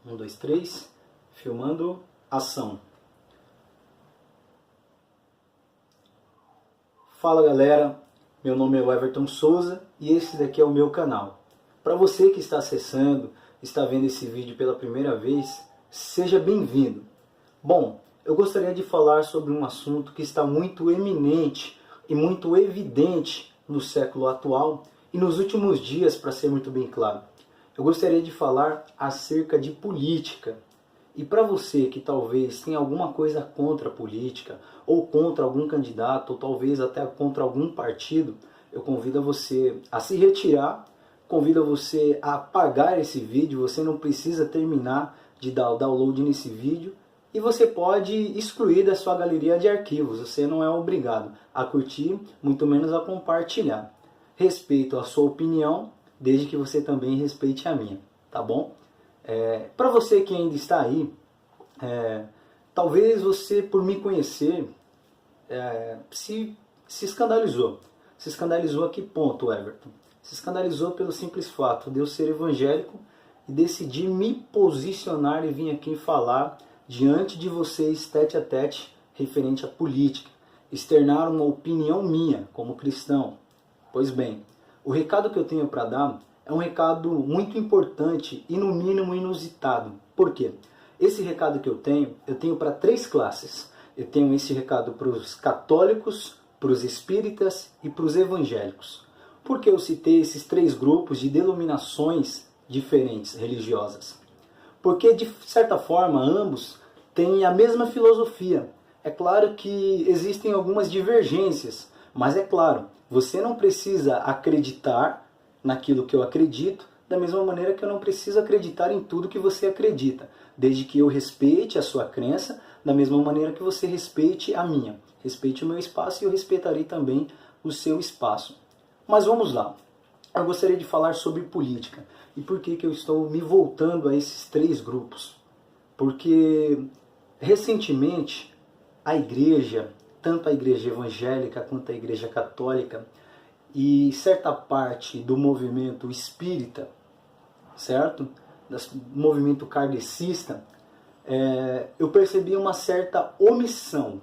Um, dois, três. Filmando. Ação. Fala galera, meu nome é Everton Souza e esse daqui é o meu canal. Para você que está acessando, está vendo esse vídeo pela primeira vez, seja bem-vindo. Bom, eu gostaria de falar sobre um assunto que está muito eminente e muito evidente no século atual e nos últimos dias, para ser muito bem claro. Eu gostaria de falar acerca de política. E para você que talvez tenha alguma coisa contra a política, ou contra algum candidato, ou talvez até contra algum partido, eu convido você a se retirar, convido você a apagar esse vídeo, você não precisa terminar de dar o download nesse vídeo, e você pode excluir da sua galeria de arquivos, você não é obrigado a curtir, muito menos a compartilhar. Respeito a sua opinião, desde que você também respeite a minha, tá bom? Para você que ainda está aí, talvez você, por me conhecer, se escandalizou. Se escandalizou a que ponto, Everton? Se escandalizou pelo simples fato de eu ser evangélico e decidir me posicionar e vir aqui falar diante de vocês, tete a tete, referente à política. Externar uma opinião minha como cristão. Pois bem, o recado que eu tenho para dar é um recado muito importante e no mínimo inusitado. Por quê? Esse recado que eu tenho para três classes. Eu tenho esse recado para os católicos, para os espíritas e para os evangélicos. Por que eu citei esses três grupos de denominações diferentes religiosas? Porque, de certa forma, ambos têm a mesma filosofia. É claro que existem algumas divergências, mas é claro, você não precisa acreditar naquilo que eu acredito, da mesma maneira que eu não preciso acreditar em tudo que você acredita, desde que eu respeite a sua crença, da mesma maneira que você respeite a minha. Respeite o meu espaço e eu respeitarei também o seu espaço. Mas vamos lá. Eu gostaria de falar sobre política. E por que eu estou me voltando a esses três grupos? Porque, recentemente, a igreja, tanto a igreja evangélica quanto a igreja católica, e certa parte do movimento espírita, certo? Do movimento kardecista, eu percebi uma certa omissão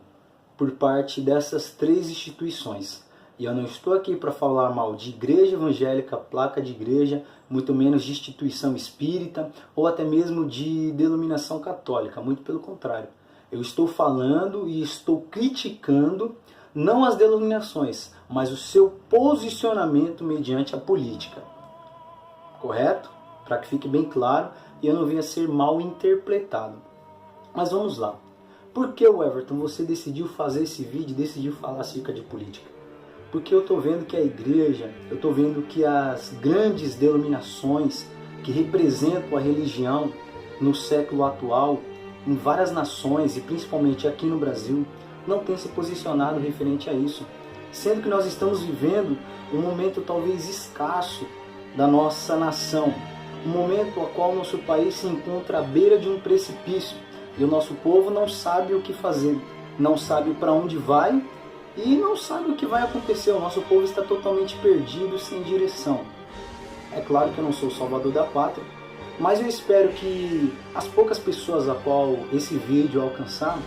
por parte dessas três instituições. E eu não estou aqui para falar mal de igreja evangélica, placa de igreja, muito menos de instituição espírita, ou até mesmo de denominação católica, muito pelo contrário. Eu estou falando e estou criticando não as denominações, mas o seu posicionamento mediante a política. Correto? Para que fique bem claro e eu não venha ser mal interpretado. Mas vamos lá. Por que, Everton, você decidiu fazer esse vídeo, decidiu falar acerca de política? Porque eu estou vendo que a igreja, eu estou vendo que as grandes denominações que representam a religião no século atual, em várias nações e principalmente aqui no Brasil, não tem se posicionado referente a isso. Sendo que nós estamos vivendo um momento talvez escasso da nossa nação. Um momento ao qual nosso país se encontra à beira de um precipício. E o nosso povo não sabe o que fazer, não sabe para onde vai e não sabe o que vai acontecer. O nosso povo está totalmente perdido, sem direção. É claro que eu não sou o salvador da pátria, mas eu espero que as poucas pessoas a qual esse vídeo alcançar,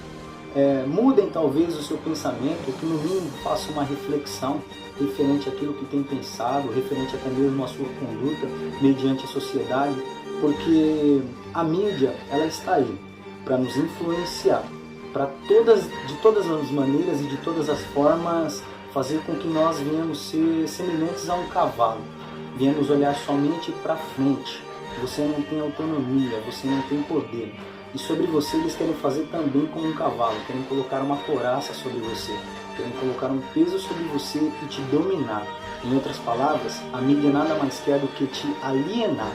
mudem talvez o seu pensamento, que no mínimo faça uma reflexão referente àquilo que tem pensado, referente até mesmo à sua conduta mediante a sociedade, porque a mídia ela está aí para nos influenciar, para de todas as maneiras e de todas as formas fazer com que nós venhamos ser semelhantes a um cavalo, venhamos olhar somente para frente. Você não tem autonomia, você não tem poder. E sobre você eles querem fazer também como um cavalo, querem colocar uma couraça sobre você, querem colocar um peso sobre você e te dominar. Em outras palavras, a mídia nada mais quer do que te alienar.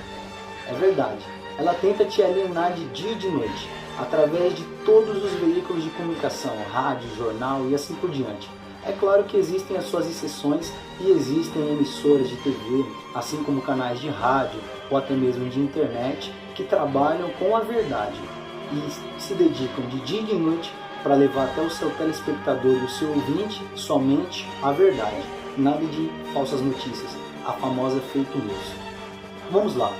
É verdade, ela tenta te alienar de dia e de noite, através de todos os veículos de comunicação, rádio, jornal e assim por diante. É claro que existem as suas exceções e existem emissoras de TV, assim como canais de rádio ou até mesmo de internet, que trabalham com a verdade e se dedicam de dia e de noite para levar até o seu telespectador e o seu ouvinte somente a verdade. Nada de falsas notícias, a famosa fake news. Vamos lá.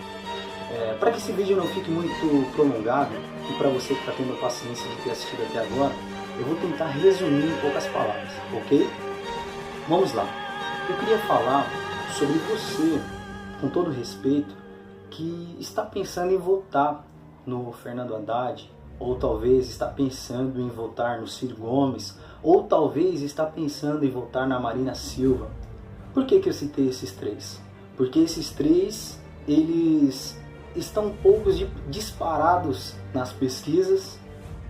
Para que esse vídeo não fique muito prolongado, e para você que está tendo paciência de ter assistido até agora, eu vou tentar resumir em poucas palavras, ok? Vamos lá. Eu queria falar sobre você, com todo respeito, que está pensando em votar no Fernando Haddad, ou talvez está pensando em votar no Ciro Gomes, ou talvez está pensando em votar na Marina Silva. Por que eu citei esses três? Porque esses três, eles estão um pouco disparados nas pesquisas,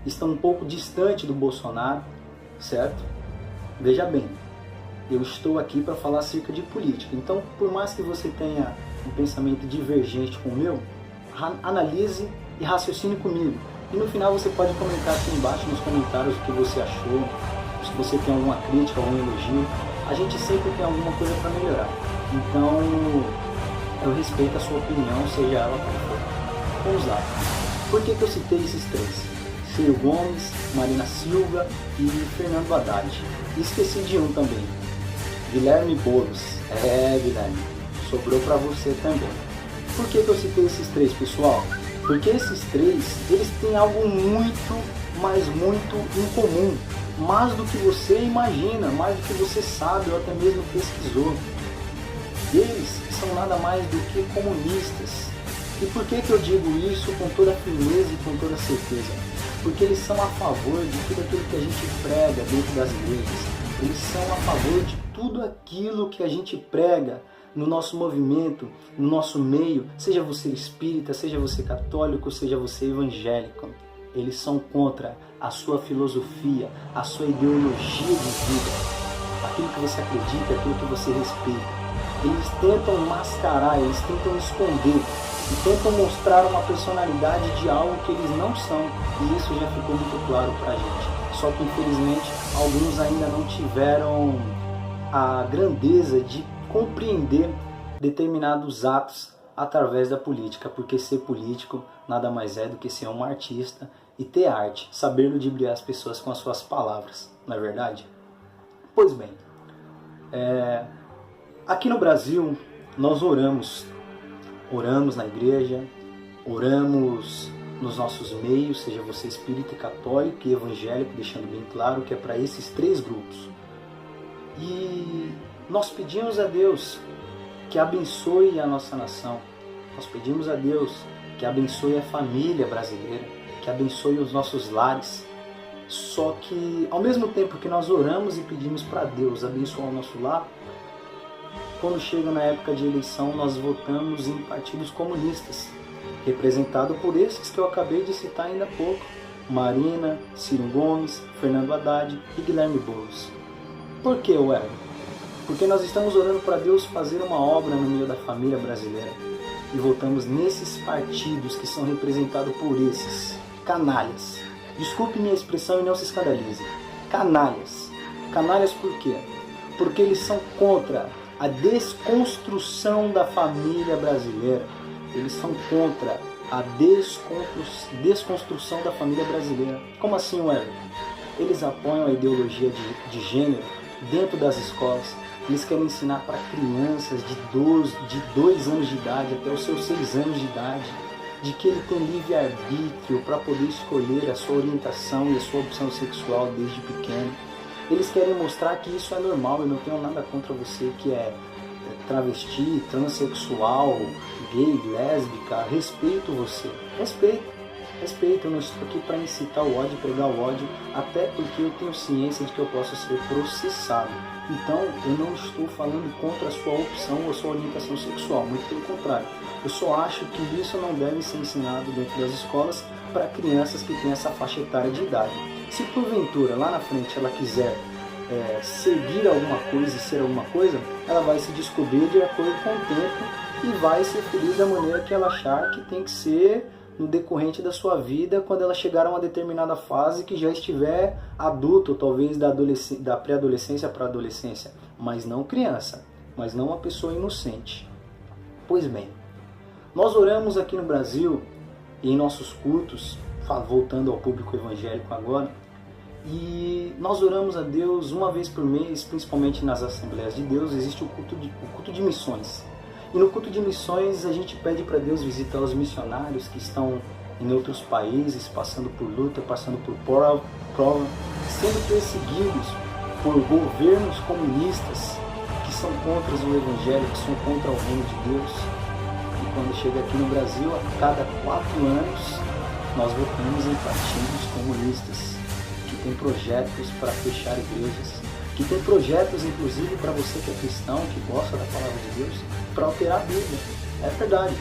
estão um pouco distante do Bolsonaro, certo? Veja bem, eu estou aqui para falar acerca de política, então por mais que você tenha um pensamento divergente com o meu, analise e raciocine comigo. E no final você pode comentar aqui embaixo nos comentários o que você achou, se você tem alguma crítica, algum elogio. A gente sempre tem alguma coisa para melhorar. Então, eu respeito a sua opinião, seja ela qual for. Vamos lá. Por que eu citei esses três? Ciro Gomes, Marina Silva e Fernando Haddad. E esqueci de um também. Guilherme Boulos. Guilherme, sobrou para você também. Por que eu citei esses três, pessoal? Porque esses três, eles têm algo muito, mas muito em comum. Mais do que você imagina, mais do que você sabe ou até mesmo pesquisou. Eles são nada mais do que comunistas. E por que eu digo isso com toda firmeza e com toda certeza? Porque eles são a favor de tudo aquilo que a gente prega dentro das igrejas. Eles são a favor de tudo aquilo que a gente prega no nosso movimento, no nosso meio, seja você espírita, seja você católico, seja você evangélico. Eles são contra a sua filosofia, a sua ideologia de vida, aquilo que você acredita, aquilo que você respeita. Eles tentam mascarar, eles tentam esconder e tentam mostrar uma personalidade de algo que eles não são. E isso já ficou muito claro pra gente. Só que infelizmente alguns ainda não tiveram a grandeza de compreender determinados atos através da política, porque ser político nada mais é do que ser um artista e ter arte, saber ludibriar as pessoas com as suas palavras, não é verdade? Pois bem, aqui no Brasil nós oramos na igreja, oramos nos nossos meios, seja você espírita, católico e evangélico, deixando bem claro que é para esses três grupos. E nós pedimos a Deus que abençoe a nossa nação. Nós pedimos a Deus que abençoe a família brasileira, que abençoe os nossos lares. Só que, ao mesmo tempo que nós oramos e pedimos para Deus abençoar o nosso lar, quando chega na época de eleição, nós votamos em partidos comunistas, representado por esses que eu acabei de citar ainda há pouco: Marina, Ciro Gomes, Fernando Haddad e Guilherme Boulos. Por que, Porque nós estamos orando para Deus fazer uma obra no meio da família brasileira e votamos nesses partidos que são representados por esses canalhas. Desculpe minha expressão e não se escandalize. Canalhas. Canalhas por quê? Porque eles são contra a desconstrução da família brasileira. Eles são contra a desconstrução da família brasileira. Como assim, Eles apoiam a ideologia de gênero dentro das escolas. Eles querem ensinar para crianças de 2 anos de idade até os seus 6 anos de idade, de que ele tem livre-arbítrio para poder escolher a sua orientação e a sua opção sexual desde pequeno. Eles querem mostrar que isso é normal. Eu não tenho nada contra você que é travesti, transexual, gay, lésbica. Respeito você. Respeito, eu não estou aqui para incitar o ódio, pregar o ódio, até porque eu tenho ciência de que eu posso ser processado. Então, eu não estou falando contra a sua opção ou a sua orientação sexual, muito pelo contrário. Eu só acho que isso não deve ser ensinado dentro das escolas para crianças que têm essa faixa etária de idade. Se porventura, lá na frente, ela quiser seguir alguma coisa e ser alguma coisa, ela vai se descobrir de acordo com o tempo e vai ser feliz da maneira que ela achar que tem que ser no decorrente da sua vida, quando ela chegar a uma determinada fase que já estiver adulto, talvez da pré-adolescência para a adolescência, mas não criança, mas não uma pessoa inocente. Pois bem, nós oramos aqui no Brasil e em nossos cultos, voltando ao público evangélico agora, e nós oramos a Deus uma vez por mês, principalmente nas Assembleias de Deus, existe o culto de missões. E no culto de missões a gente pede para Deus visitar os missionários que estão em outros países, passando por luta, passando por prova, sendo perseguidos por governos comunistas que são contra o Evangelho, que são contra o reino de Deus. E quando chega aqui no Brasil, a cada 4 anos, nós votamos em partidos comunistas, que tem projetos para fechar igrejas, que tem projetos, inclusive, para você que é cristão, que gosta da palavra de Deus, para alterar a Bíblia. É verdade.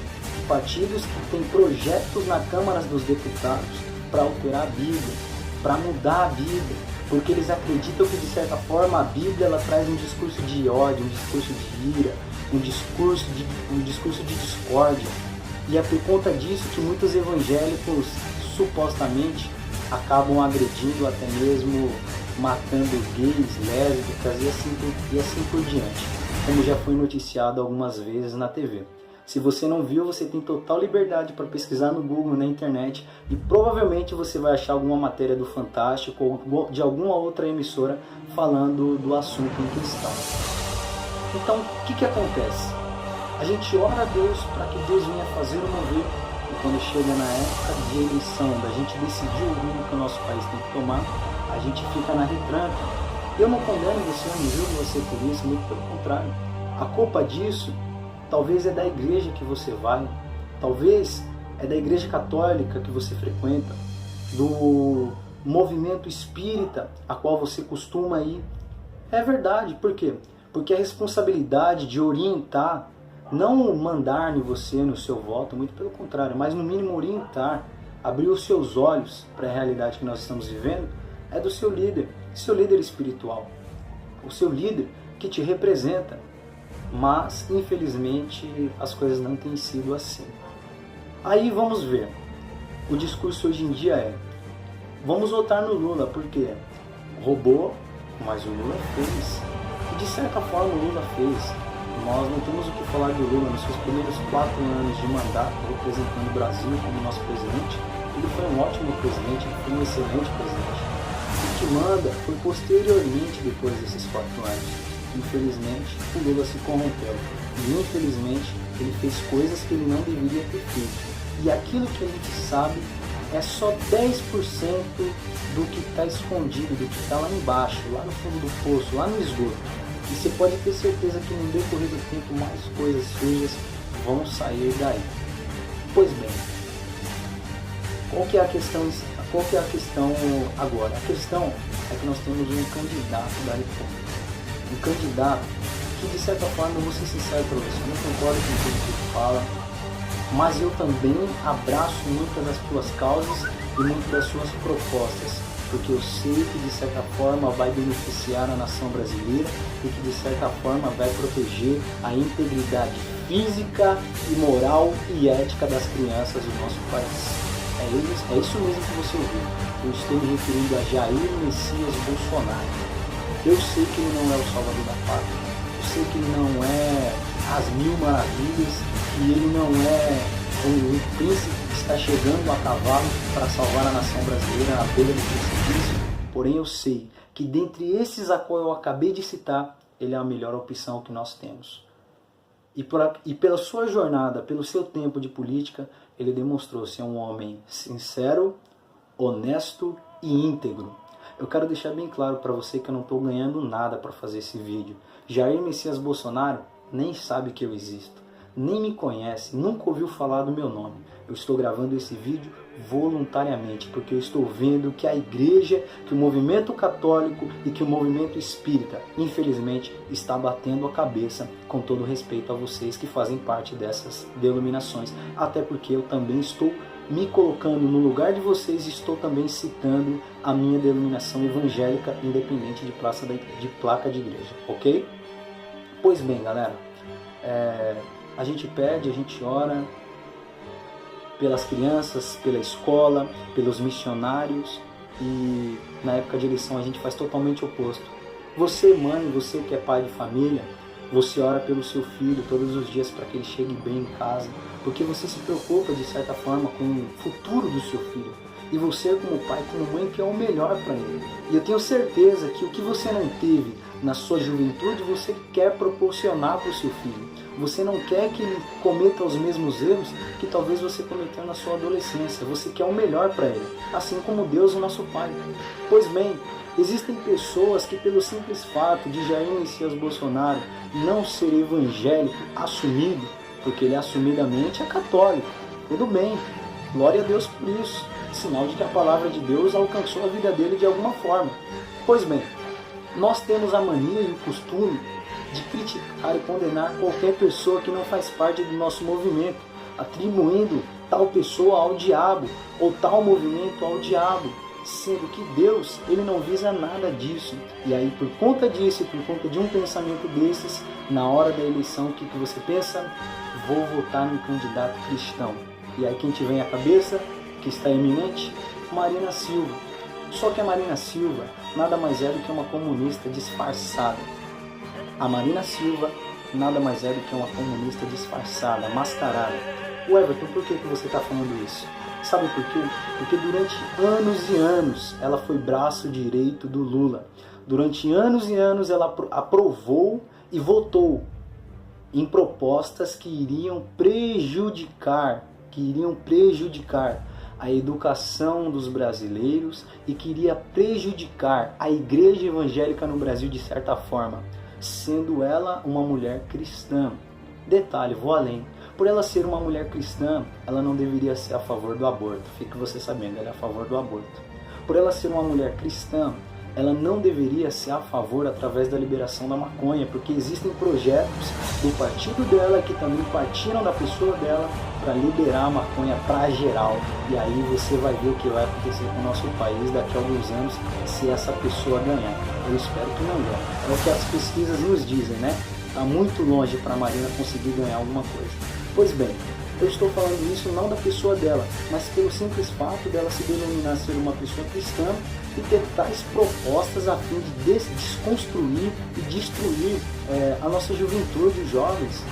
Partidos que têm projetos na Câmara dos Deputados para alterar a Bíblia, para mudar a Bíblia, porque eles acreditam que, de certa forma, a Bíblia ela traz um discurso de ódio, um discurso de ira, um discurso de discórdia. E é por conta disso que muitos evangélicos, supostamente, acabam agredindo, até mesmo matando gays, lésbicas e assim por diante, como já foi noticiado algumas vezes na TV. Se você não viu, você tem total liberdade para pesquisar no Google, na internet, e provavelmente você vai achar alguma matéria do Fantástico ou de alguma outra emissora falando do assunto em questão. Então, o que acontece? A gente ora a Deus para que Deus venha fazer o mover, e quando chega na época de eleição, da gente decidir o rumo que o nosso país tem que tomar, a gente fica na retranca. Eu não condeno você, eu não julgo você por isso, muito pelo contrário. A culpa disso talvez é da igreja que você vai, talvez é da igreja católica que você frequenta, do movimento espírita a qual você costuma ir. É verdade, por quê? Porque a responsabilidade de orientar, não mandar em você no seu voto, muito pelo contrário, mas no mínimo orientar, abrir os seus olhos para a realidade que nós estamos vivendo, é do seu líder espiritual, o seu líder que te representa. Mas, infelizmente, as coisas não têm sido assim. Aí vamos ver. O discurso hoje em dia é: vamos votar no Lula, porque roubou, mas o Lula fez. E de certa forma o Lula fez. Nós não temos o que falar do Lula nos seus primeiros 4 anos de mandato, representando o Brasil como nosso presidente. Ele foi um ótimo presidente, ele foi um excelente presidente. O que manda foi posteriormente, depois desses 4 anos. Infelizmente, o Lula se corrompeu. E infelizmente, ele fez coisas que ele não deveria ter feito. E aquilo que a gente sabe é só 10% do que está escondido, do que está lá embaixo, lá no fundo do poço, lá no esgoto. E você pode ter certeza que no decorrer do tempo mais coisas sujas vão sair daí. Pois bem, qual que é a questão agora? A questão é que nós temos um candidato da República. Um candidato que, de certa forma, eu vou ser sincero para você, eu não concordo com tudo que ele fala, mas eu também abraço muitas das suas causas e muitas das suas propostas, porque eu sei que, de certa forma, vai beneficiar a nação brasileira e que, de certa forma, vai proteger a integridade física e moral e ética das crianças do nosso país. É isso mesmo que você ouviu. Eu estou me referindo a Jair Messias Bolsonaro. Eu sei que ele não é o salvador da pátria, eu sei que ele não é as 1000 maravilhas, que ele não é o príncipe que está chegando a cavalo para salvar a nação brasileira na beira do precipício, porém eu sei que dentre esses a qual eu acabei de citar, ele é a melhor opção que nós temos. E pela sua jornada, pelo seu tempo de política, ele demonstrou ser um homem sincero, honesto e íntegro. Eu quero deixar bem claro para você que eu não estou ganhando nada para fazer esse vídeo. Jair Messias Bolsonaro nem sabe que eu existo, nem me conhece, nunca ouviu falar do meu nome. Eu estou gravando esse vídeo voluntariamente, porque eu estou vendo que a igreja, que o movimento católico e que o movimento espírita, infelizmente, está batendo a cabeça, com todo respeito a vocês que fazem parte dessas denominações. Até porque eu também estou me colocando no lugar de vocês, estou também citando a minha denominação evangélica, independente de placa de igreja, ok? Pois bem, galera, a gente pede, a gente ora pelas crianças, pela escola, pelos missionários, e na época de eleição a gente faz totalmente o oposto. Você, mãe, você que é pai de família, você ora pelo seu filho todos os dias para que ele chegue bem em casa, porque você se preocupa de certa forma com o futuro do seu filho. E você como pai, como mãe, quer o melhor para ele. E eu tenho certeza que o que você não teve na sua juventude, você quer proporcionar para o seu filho. Você não quer que ele cometa os mesmos erros que talvez você cometeu na sua adolescência. Você quer o melhor para ele, assim como Deus, o nosso Pai. Pois bem, existem pessoas que, pelo simples fato de Jair Messias Bolsonaro não ser evangélico assumido, porque ele assumidamente é católico, tudo bem, glória a Deus por isso, sinal de que a palavra de Deus alcançou a vida dele de alguma forma. Pois bem, nós temos a mania e o costume de criticar e condenar qualquer pessoa que não faz parte do nosso movimento, atribuindo tal pessoa ao diabo ou tal movimento ao diabo, sendo que Deus, ele não visa nada disso. E aí, por conta disso, por conta de um pensamento desses, na hora da eleição, o que você pensa? Vou votar no candidato cristão. E aí quem te vem à cabeça, que está eminente? Marina Silva. Só que a Marina Silva nada mais é do que uma comunista disfarçada. A Marina Silva nada mais é do que uma comunista disfarçada, mascarada. O Everton, por que você está falando isso? Sabe por quê? Porque durante anos e anos ela foi braço direito do Lula. Durante anos e anos ela aprovou e votou em propostas que iriam prejudicar a educação dos brasileiros e que iria prejudicar a igreja evangélica no Brasil de certa forma, sendo ela uma mulher cristã. Detalhe, vou além. Por ela ser uma mulher cristã, ela não deveria ser a favor do aborto. Fique você sabendo, ela é a favor do aborto. Por ela ser uma mulher cristã, ela não deveria ser a favor através da liberação da maconha, porque existem projetos do partido dela que também partiram da pessoa dela para liberar a maconha para geral. E aí você vai ver o que vai acontecer com o nosso país daqui a alguns anos se essa pessoa ganhar. Eu espero que não ganhe. É o que as pesquisas nos dizem, né? Está muito longe para a Marina conseguir ganhar alguma coisa. Pois bem, eu estou falando isso não da pessoa dela, mas pelo simples fato dela se denominar ser uma pessoa cristã e ter tais propostas a fim de desconstruir e destruir a nossa juventude, os jovens,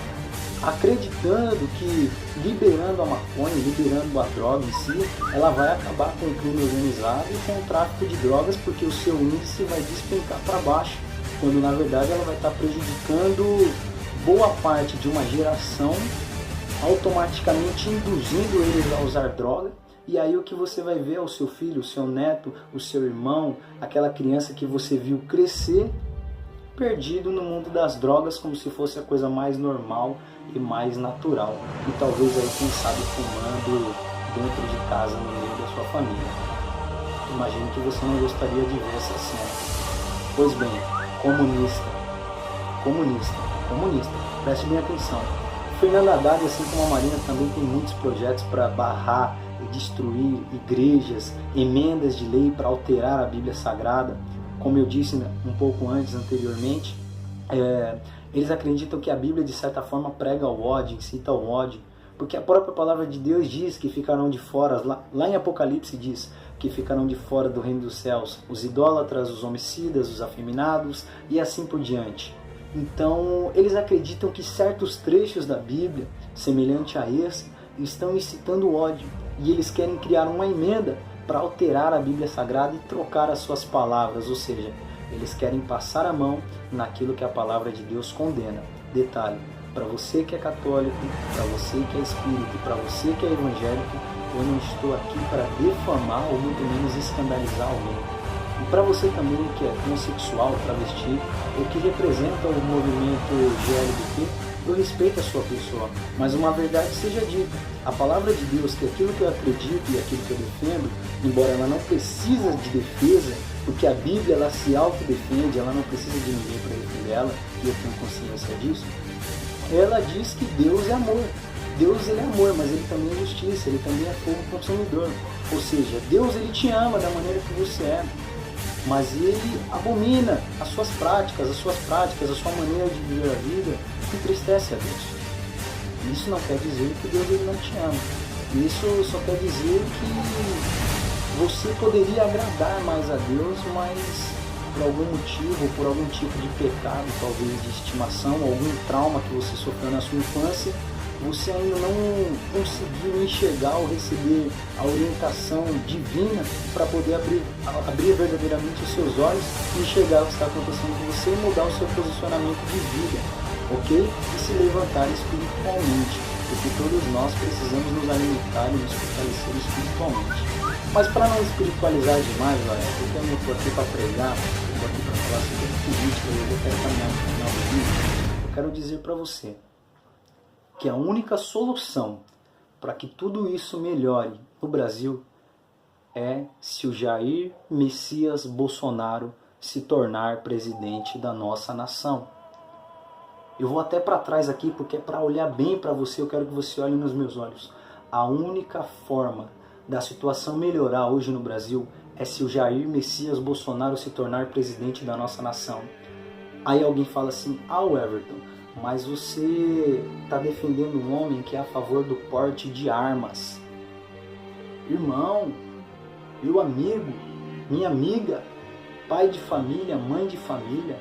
acreditando que liberando a maconha, liberando a droga em si, ela vai acabar com o crime organizado e com o tráfico de drogas, porque o seu índice vai despencar para baixo, quando na verdade ela vai estar prejudicando boa parte de uma geração, automaticamente induzindo eles a usar droga. E aí o que você vai ver é o seu filho, o seu neto, o seu irmão, aquela criança que você viu crescer perdido no mundo das drogas como se fosse a coisa mais normal e mais natural. E talvez aí, quem sabe, fumando dentro de casa, no meio da sua família. Imagino que você não gostaria de ver essa cena. Pois bem, comunista, preste bem atenção. Fernando Haddad, assim como a Marina, também tem muitos projetos para barrar e destruir igrejas, emendas de lei para alterar a Bíblia Sagrada. Como eu disse um pouco anteriormente, eles acreditam que a Bíblia de certa forma prega o ódio, incita ao ódio, porque a própria palavra de Deus diz que ficarão de fora, lá em Apocalipse diz que ficarão de fora do reino dos céus os idólatras, os homicidas, os afeminados e assim por diante. Então, eles acreditam que certos trechos da Bíblia, semelhante a esse, estão incitando ódio. E eles querem criar uma emenda para alterar a Bíblia Sagrada e trocar as suas palavras. Ou seja, eles querem passar a mão naquilo que a palavra de Deus condena. Detalhe, para você que é católico, para você que é espírita, para você que é evangélico, eu não estou aqui para defamar ou muito menos escandalizar alguém. E para você também que é homossexual, travesti, ou que representa o movimento GLBT, eu respeito a sua pessoa, mas uma verdade seja dita. A palavra de Deus, que é aquilo que eu acredito e aquilo que eu defendo, embora ela não precise de defesa, porque a Bíblia ela se autodefende, ela não precisa de ninguém para defender ela, e eu tenho consciência disso, ela diz que Deus é amor. Deus ele é amor, mas ele também é justiça, ele também é fogo consumidor. Ou seja, Deus ele te ama da maneira que você é, mas ele abomina as suas práticas, a sua maneira de viver a vida, que entristece a Deus. Isso não quer dizer que Deus ele não te ama. Isso só quer dizer que você poderia agradar mais a Deus, mas por algum motivo, por algum tipo de pecado, talvez de estimação, algum trauma que você sofreu na sua infância, você ainda não conseguiu enxergar ou receber a orientação divina para poder abrir verdadeiramente os seus olhos e enxergar o que está acontecendo com você e mudar o seu posicionamento de vida, ok? E se levantar espiritualmente, porque todos nós precisamos nos alimentar e nos fortalecer espiritualmente. Mas para não espiritualizar demais, olha, porque eu não estou aqui para pregar, eu estou aqui para falar sobre política e eu quero caminhar no final do vídeo, eu quero dizer para você que a única solução para que tudo isso melhore no Brasil é se o Jair Messias Bolsonaro se tornar presidente da nossa nação. Eu vou até para trás aqui porque é para olhar bem para você, eu quero que você olhe nos meus olhos. A única forma da situação melhorar hoje no Brasil é se o Jair Messias Bolsonaro se tornar presidente da nossa nação. Aí alguém fala assim, Everton, mas você está defendendo um homem que é a favor do porte de armas. Irmão, meu amigo, minha amiga, pai de família, mãe de família,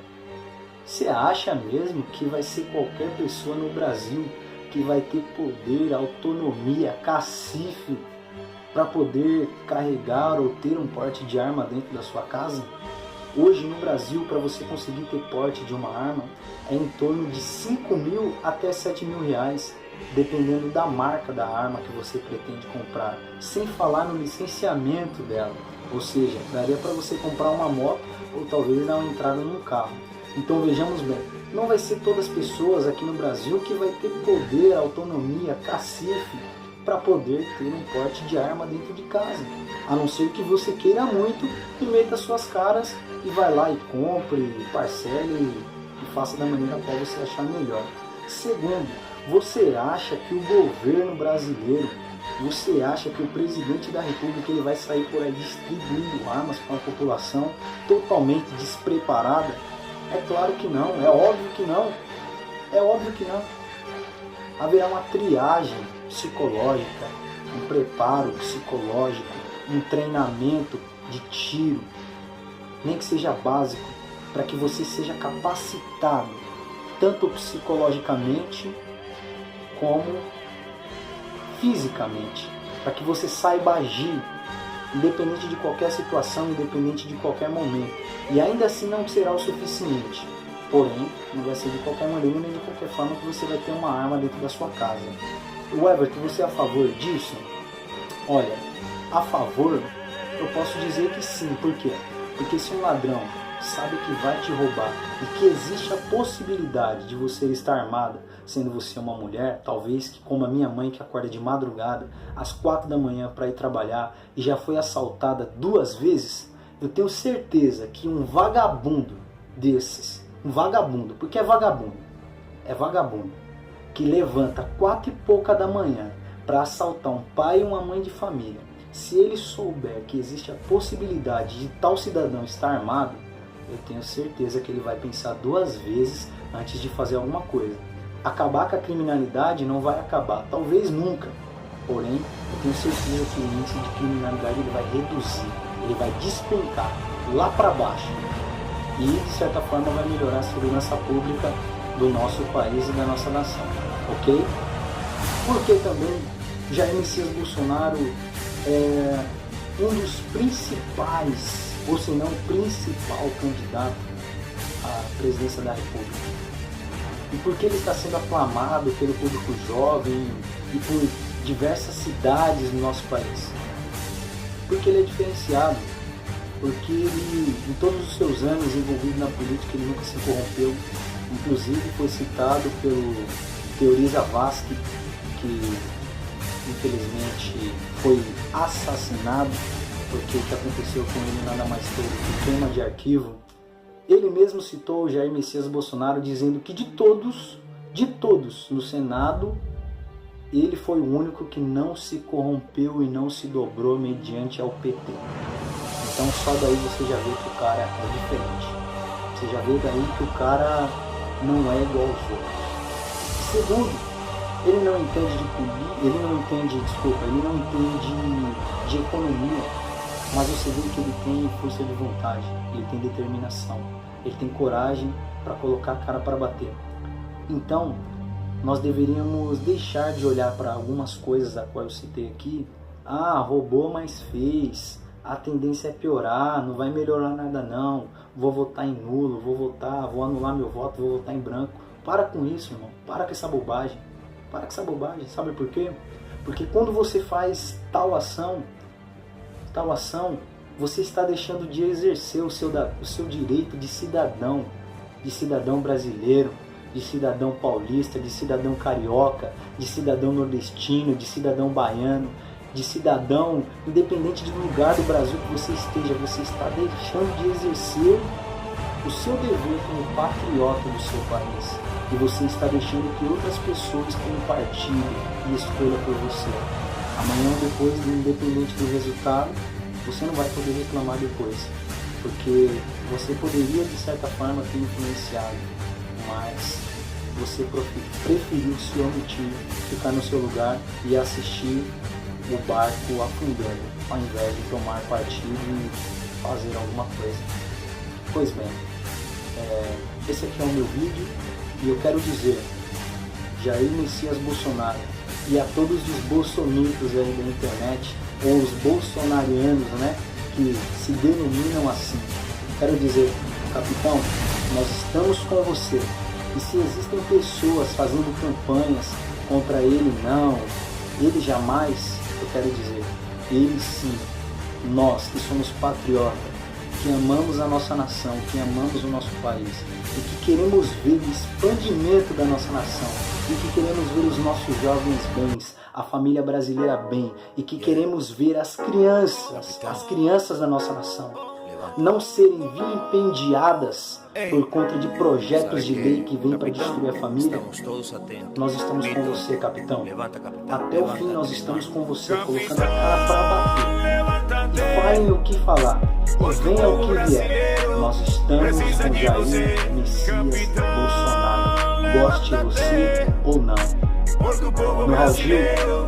você acha mesmo que vai ser qualquer pessoa no Brasil que vai ter poder, autonomia, cacife para poder carregar ou ter um porte de arma dentro da sua casa? Hoje no Brasil, para você conseguir ter porte de uma arma, é em torno de 5 mil até 7 mil reais, dependendo da marca da arma que você pretende comprar, sem falar no licenciamento dela. Ou seja, daria para você comprar uma moto ou talvez dar uma entrada num carro. Então vejamos bem, não vai ser todas as pessoas aqui no Brasil que vai ter poder, autonomia, cacife para poder ter um porte de arma dentro de casa. A não ser que você queira muito e meta suas caras e vai lá e compre, parcele e faça da maneira qual você achar melhor. Segundo, você acha que o governo brasileiro, você acha que o presidente da república ele vai sair por aí distribuindo armas para a população totalmente despreparada? É claro que não, é óbvio que não, é óbvio que não. Haverá uma triagem psicológica, um preparo psicológico, um treinamento de tiro, nem que seja básico, para que você seja capacitado, tanto psicologicamente como fisicamente, para que você saiba agir, independente de qualquer situação, independente de qualquer momento. E ainda assim não será o suficiente. Porém, não vai ser de qualquer maneira nem de qualquer forma que você vai ter uma arma dentro da sua casa. Everton, você é a favor disso? Olha, a favor, eu posso dizer que sim. Por quê? Porque se um ladrão sabe que vai te roubar e que existe a possibilidade de você estar armada, sendo você uma mulher, talvez que como a minha mãe que acorda de madrugada às 4 da manhã para ir trabalhar e já foi assaltada 2 vezes, eu tenho certeza que um vagabundo desses, um vagabundo, porque é vagabundo, que levanta 4 e pouca da manhã para assaltar um pai e uma mãe de família, se ele souber que existe a possibilidade de tal cidadão estar armado, eu tenho certeza que ele vai pensar 2 vezes antes de fazer alguma coisa. Acabar com a criminalidade não vai acabar, talvez nunca. Porém, eu tenho certeza que o índice de criminalidade ele vai reduzir, ele vai despencar lá para baixo. E, de certa forma, vai melhorar a segurança pública do nosso país e da nossa nação. Ok? Porque também Jair Messias Bolsonaro é um dos principais, ou se não o principal candidato à presidência da República. E porque ele está sendo aclamado pelo público jovem e por diversas cidades no nosso país? Porque ele é diferenciado, porque ele, em todos os seus anos envolvido na política, ele nunca se corrompeu. Inclusive foi citado pelo Theori Zavascki, que infelizmente foi assassinado, porque o que aconteceu com ele nada mais foi um queima de arquivo. Ele mesmo citou o Jair Messias Bolsonaro dizendo que de todos no Senado, ele foi o único que não se corrompeu e não se dobrou mediante ao PT. Então só daí você já vê que o cara é diferente. Você já vê daí que o cara não é igual aos outros. Segundo, ele não entende de política, ele não entende de economia, mas você vê que ele tem força de vontade, ele tem determinação, ele tem coragem para colocar a cara para bater. Então, nós deveríamos deixar de olhar para algumas coisas a qual eu citei aqui. Ah, roubou, mas fez. A tendência é piorar, não vai melhorar nada não. Vou votar em nulo, vou anular meu voto, vou votar em branco. Para com isso, irmão. Para com essa bobagem. Para com essa bobagem. Sabe por quê? Porque quando você faz tal ação, você está deixando de exercer o seu direito de cidadão brasileiro, de cidadão paulista, de cidadão carioca, de cidadão nordestino, de cidadão baiano, de cidadão, independente do lugar do Brasil que você esteja, você está deixando de exercer o seu dever como patriota do seu país. E você está deixando que outras pessoas tenham partido e escolha por você. Amanhã ou depois, independente do resultado, você não vai poder reclamar depois. Porque você poderia, de certa forma, ter influenciado, mas você preferiu se omitir, ficar no seu lugar e assistir o barco afundando, ao invés de tomar partido e fazer alguma coisa. Pois bem, esse aqui é o meu vídeo e eu quero dizer, Jair Messias Bolsonaro e a todos os bolsonitos aí da internet, ou os bolsonarianos, né, que se denominam assim, quero dizer, capitão, nós estamos com você. E se existem pessoas fazendo campanhas contra ele, não, ele jamais, eu quero dizer, ele sim, nós que somos patriotas, que amamos a nossa nação, que amamos o nosso país e que queremos ver o expandimento da nossa nação e que queremos ver os nossos jovens bens, a família brasileira bem e que queremos ver as crianças da nossa nação não serem vilipendiadas por conta de projetos de lei que vêm para destruir a família. Nós estamos com você, capitão. Até o fim nós estamos com você, colocando a cara para bater. E falem o que falar, e venha o que vier. Nós estamos com Jair Messias Bolsonaro. Goste você ou não. No Raul Gil,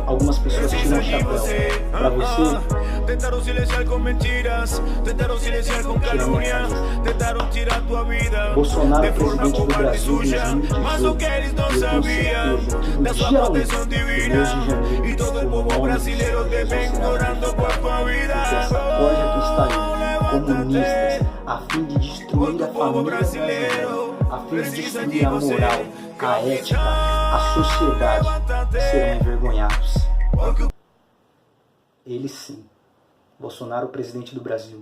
algumas pessoas tiram o chapéu. Para você, tentaron silenciar con mentiras, tentaron silenciar con calumnia, tentaron tirar tua vida Bolsonaro, de forma presidente do covarde e Brasil suja, mas o que eles não sabiam da sua proteção divina e todo o povo brasileiro te vem orando por tua vida. Essa corja que está aí, comunistas, a fim de destruir a família brasileira, a fim de destruir a moral, a ética, a sociedade, serão envergonhados. Ele sim, Bolsonaro, presidente do Brasil.